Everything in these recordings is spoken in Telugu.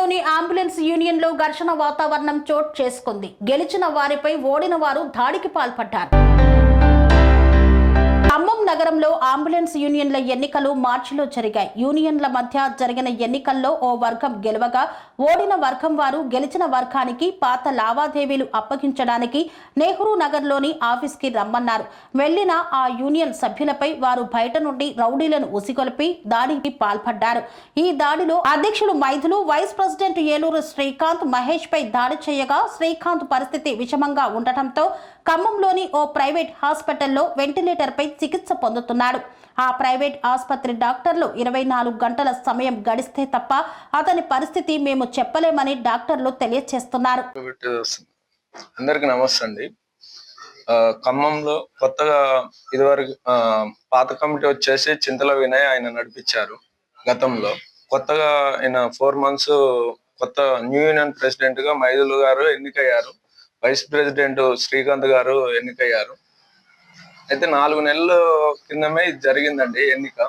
ఖమ్మంలోని అంబులెన్స్ యూనియన్ లో ఘర్షణ వాతావరణం చోటు చేసుకుంది. గెలిచిన వారిపై ఓడిన వారు దాడికి పాల్పడ్డారు. ఖమ్మం నగరంలో అంబులెన్స్ యూనియన్ల ఎన్నికలు మార్చిలో జరిగాయి. యూనియన్ల మధ్య జరిగిన ఎన్నికల్లో ఓ వర్గం గెలవగా ఓడిన వర్గం వారు గెలిచిన వర్గానికి పాత లావాదేవీలు అప్పగించడానికి నెహ్రూ నగర్లోని ఆఫీస్కి రమ్మన్నారు. వెళ్లిన ఆ యూనియన్ సభ్యులపై వారు బయట నుండి రౌడీలను ఉసిగొల్పి దాడికి పాల్పడ్డారు. ఈ దాడిలో అధ్యక్షులు మైథులు, వైస్ ప్రెసిడెంట్ ఏలూరు శ్రీకాంత్, మహేష్ పై దాడి చేయగా శ్రీకాంత్ పరిస్థితి విషమంగా ఉండటంతో ఖమ్మంలోని ఓ ప్రైవేట్ హాస్పిటల్లో వెంటిలేటర్ పై చికిత్స పొందుతున్నాడు. ఆ ప్రైవేట్ ఆసుపత్రి డాక్టర్లు 24 గంటల సమయం గడిస్తే తప్ప అతని పరిస్థితి మేము చెప్పలేమని డాక్టర్లు తెలియజేస్తున్నారు. అందరికి నమస్తే అండి. ఖమ్మంలో కొత్తగా ఇదివరకు పాత కమిటీ వచ్చేసి చింతల వినయ్ ఆయన నడిపించారు. గతంలో కొత్తగా ఆయన 4 months కొత్త న్యూ యూనియన్ ప్రెసిడెంట్ గా మైదులు గారు ఎన్నికయ్యారు. వైస్ ప్రెసిడెంట్ శ్రీకాంత్ గారు ఎన్నికయ్యారు. అయితే 4 నెలల కిందమే ఇది జరిగిందండి ఎన్నిక.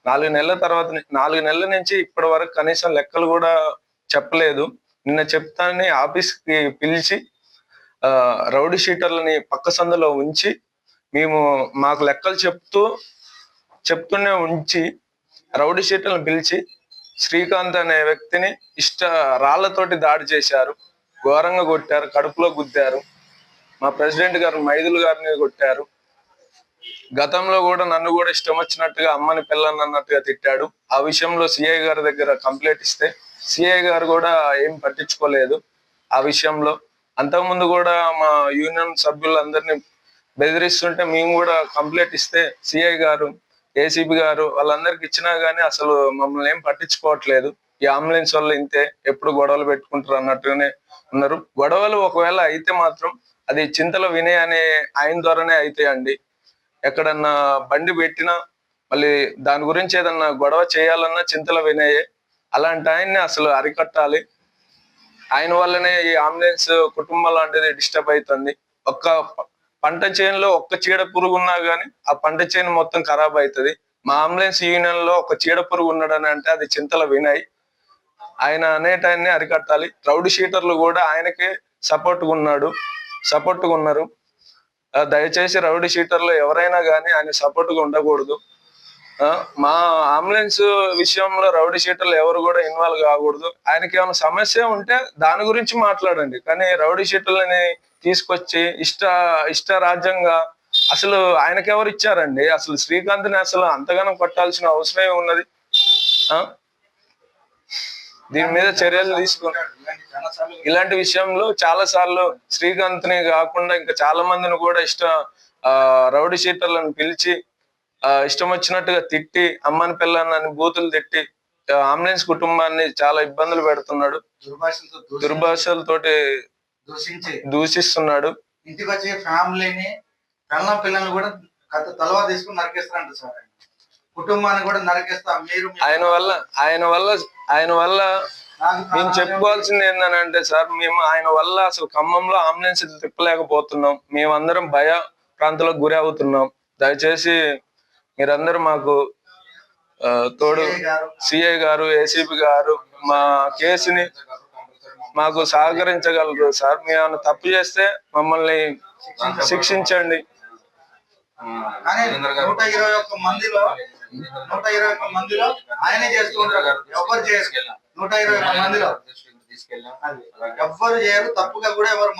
4 నెలల తర్వాత 4 నెలల నుంచి ఇప్పటి వరకు కనీసం లెక్కలు కూడా చెప్పలేదు. నిన్న చెప్తానని ఆఫీస్కి పిలిచి రౌడీ షీటర్లని పక్క సందులో ఉంచి మాకు లెక్కలు చెప్తూనే ఉంచి రౌడీ షీటర్లను పిలిచి శ్రీకాంత్ అనే వ్యక్తిని రాళ్లతోటి దాడి చేశారు. ఘోరంగా కొట్టారు, కడుపులో గుద్దారు. మా ప్రెసిడెంట్ గారు మైదులు గారిని కొట్టారు. గతంలో కూడా నన్ను కూడా ఇష్టం వచ్చినట్టుగా అమ్మని పిల్లని అన్నట్టుగా తిట్టాడు. ఆ విషయంలో సిఐ గారి దగ్గర కంప్లైంట్ ఇస్తే సిఐ గారు కూడా ఏం పట్టించుకోలేదు. ఆ విషయంలో అంతకుముందు కూడా మా యూనియన్ సభ్యులందరినీ బెదిరిస్తుంటే మేము కూడా కంప్లైంట్ ఇస్తే సిఐ గారు, ఏసీపీ గారు వాళ్ళందరికి ఇచ్చినా గానీ అసలు మమ్మల్ని ఏం పట్టించుకోవట్లేదు. ఈ అంబులెన్స్ వల్ల ఇంతే, ఎప్పుడు గొడవలు పెట్టుకుంటారు అన్నట్టుగానే ఉన్నారు. గొడవలు ఒకవేళ అయితే మాత్రం అది చింతల వినయ్ అనే ఆయన ద్వారానే అవుతాయండి. ఎక్కడన్నా బండి పెట్టినా మళ్ళీ దాని గురించి ఏదన్నా గొడవ చేయాలన్నా చింతల వినయే. అలాంటి ఆయన్ని అసలు అరికట్టాలి. ఆయన వల్లనే ఈ అంబులెన్స్ కుటుంబం లాంటిది డిస్టర్బ్ అవుతుంది. ఒక్క పంట చేనులో ఒక్క చీడ పురుగు ఉన్నా గానీ ఆ పంట చేను మొత్తం ఖరాబ్ అవుతుంది. మా అంబులెన్స్ యూనియన్ లో ఒక చీడ పురుగు ఉన్నాడని అంటే అది చింతల వినయ్. ఆయన అనేటాన్ని అరికట్టాలి. రౌడీ షీటర్లు కూడా ఆయనకే సపోర్ట్గా ఉన్నారు. దయచేసి రౌడీ షీటర్లు ఎవరైనా కానీ ఆయన సపోర్ట్గా ఉండకూడదు. మా అంబులెన్స్ విషయంలో రౌడీ షీటర్లు ఎవరు కూడా ఇన్వాల్వ్ కాకూడదు. ఆయనకి ఏమైనా సమస్య ఉంటే దాని గురించి మాట్లాడండి. కానీ రౌడీ షీటర్లని తీసుకొచ్చి ఇష్ట రాజ్యంగా అసలు ఆయనకి ఎవరు ఇచ్చారండి? అసలు శ్రీకాంత్ని అసలు అంతగానం కొట్టాల్సిన అవసరమే ఉన్నది. దీని మీద చర్యలు తీసుకున్నారు. ఇలాంటి విషయంలో చాలా సార్లు శ్రీకాంత్ ని కాకుండా ఇంకా చాలా మందిని కూడా రౌడీ షీటర్లను పిలిచి ఇష్టం వచ్చినట్టుగా తిట్టి అమ్మని పిల్లలని బూతులు తిట్టి అంబులెన్స్ కుటుంబాన్ని చాలా ఇబ్బందులు పెడుతున్నాడు. దుర్భాషలతోటి దూషిస్తున్నాడు. ఇంటికి వచ్చే ఫ్యామిలీని పిల్లల్ని కూడా తలవా తీసుకుని నరికేస్తారంట సార్. కుటుంబాన్ని కూడా నరికేస్తా. మీరు ఆయన వల్ల మేము చెప్పుకోవాల్సింది ఏంటంటే సార్, మేము ఆయన వల్ల అసలు ఖమ్మంలో అంబులెన్స్ తిప్పలేకపోతున్నాం. మేమందరం భయ ప్రాంతాలకు గురి అవుతున్నాం. దయచేసి మీరందరూ మాకు తోడు, సిఐ గారు, ఏసీపీ గారు మా కేసుని మాకు సహకరించగలరు సార్. మేము తప్పు చేస్తే మమ్మల్ని శిక్షించండి. 121 మందిలో ఆయనే చేస్తుంటారు. ఎవరు చేయరు. 121 మందిలో ఎవ్వరు చేయరు. తప్పుగా కూడా ఎవరు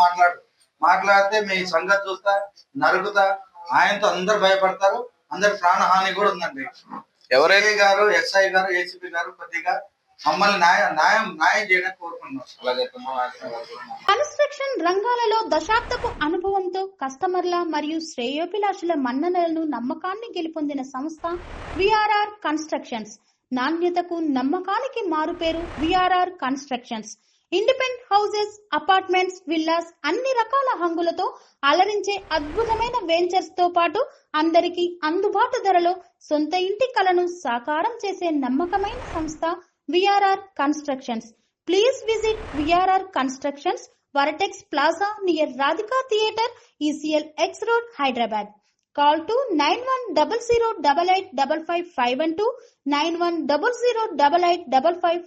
మాట్లాడితే మీ సంగతి చూస్తా, నరుగుతా. ఆయనతో అందరు భయపడతారు. అందరు ప్రాణహాని కూడా ఉందండి. ఎవరైతే గారు, ఎస్ఐ గారు, ఏసీపీ గారు కొద్దిగా మమ్మల్ని న్యాయం చేయడానికి కోరుకుంటున్నాం. కన్స్ట్రక్షన్ రంగాలలో దశాబ్దపు అనుభవంతో కస్టమర్ల మరియు శ్రేయోభిలాషుల మన్ననలను, నమ్మకాన్ని గెలుపొందిన సంస్థ విఆర్ఆర్ కన్స్ట్రక్షన్స్. నాణ్యతకు, నమ్మకానికి మారుపేరు VRR constructions. Independent houses, apartments, villas అన్ని రకాల హంగులతో అలరించే అద్భుతమైన వెంచర్స్ తో పాటు అందరికీ అందుబాటు ధరలో సొంత ఇంటి కలను సాకారం చేసే నమ్మకమైన సంస్థ VRR constructions. Please visit VRR Constructions, Varatex Plaza near Radhika Theatre, ECL X Road, Hyderabad. Call to 9100885551 91008855.